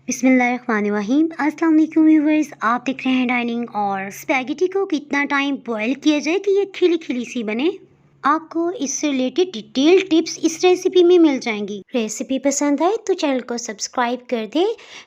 बिस्मिल्लाहिर्रहमानिर्रहीम। अस्सलाम वालेकुम व्यूअर्स, आप देख रहे हैं डाइनिंग। और स्पैगेटी को कितना टाइम बॉईल किया जाए कि ये खिली खिली सी बने, आपको इससे रिलेटेड डिटेल टिप्स इस रेसिपी में मिल जाएंगी। रेसिपी पसंद आए तो चैनल को सब्सक्राइब कर दें।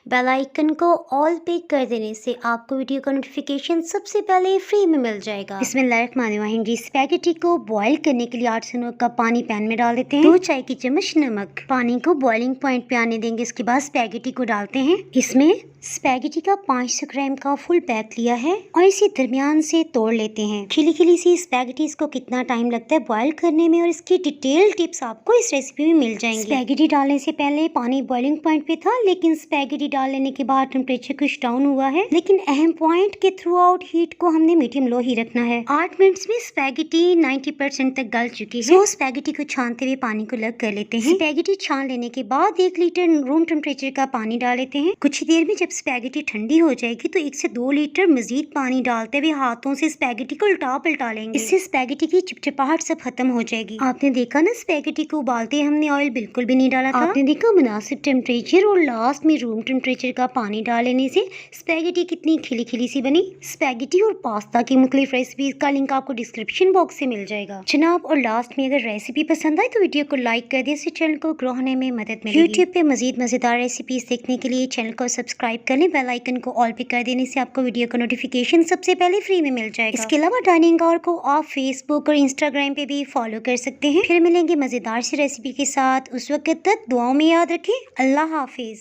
बेल आइकन को ऑल पे कर देने से आपको वीडियो का नोटिफिकेशन सबसे पहले फ्री में मिल जाएगा। बिस्मिल्लाहिर्रहमानिर्रहीम जी। स्पैगेटी को बॉईल करने के लिए 8 से 9 कप पानी पैन में डाल देते हैं। 2 चाय की चम्मच नमक। पानी को बॉइलिंग पॉइंट पे आने देंगे। इसके बाद स्पैगेटी को डालते हैं। इसमें स्पैगेटी का 500 ग्राम का फुल पैक लिया है और इसे दरमियान से तोड़ लेते हैं। खिली खिली सी स्पैगेटी को कितना टाइम लगता है बॉईल करने में, और इसकी डिटेल टिप्स आपको इस रेसिपी में मिल जाएंगी। स्पैगेटी डालने से पहले पानी बॉइलिंग पॉइंट पे था, लेकिन स्पैगेटी डाल लेने के बाद टेम्परेचर कुछ डाउन हुआ है। लेकिन अहम पॉइंट के थ्रू आउट हीट को हमने मीडियम लो ही रखना है। 8 मिनट्स में स्पैगेटी 90% तक गल चुकी है। स्पैगेटी को छानते हुए पानी को अलग कर लेते हैं। स्पैगेटी छान लेने के बाद 1 लीटर रूम टेम्परेचर का पानी डाल लेते हैं। कुछ देर में जब स्पैगेटी ठंडी हो जाएगी तो 1 से 2 लीटर मजीद पानी डालते हुए हाथों से स्पैगेटी को उल्टा पलटा लेंगे। इससे स्पैगेटी की चिपचिपाहट सब खत्म हो जाएगी। आपने देखा ना, स्पैगेटी को उबालते हमने ऑयल बिल्कुल भी नहीं डाला था। आपने देखा मुनासिब टेम्परेचर और लास्ट में रूम टेम्परेचर का पानी डाल लेने से स्पैगेटी कितनी खिली खिली सी बनी। स्पैगेटी और पास्ता की मुख्तलिफ रेसिपीज का लिंक आपको डिस्क्रिप्शन बॉक्स से मिल जाएगा जनाब। और लास्ट में अगर रेसिपी पसंद आए तो वीडियो को लाइक कर दे, इससे चैनल को ग्रो होने में मदद मिलेगी। यूट्यूब पे मजीद मजेदार रेसिपीज देखने के लिए चैनल को सब्सक्राइब कर लें। बेल आइकन को ऑल पे कर देने से आपको वीडियो का नोटिफिकेशन सबसे पहले फ्री में मिल जाएगा। इसके अलावा डाइनिंग आवर को आप फेसबुक और इंस्टाग्राम पे भी फॉलो कर सकते हैं। फिर मिलेंगे मजेदार सी रेसिपी के साथ। उस वक्त तक दुआओं में याद रखें। अल्लाह हाफिज।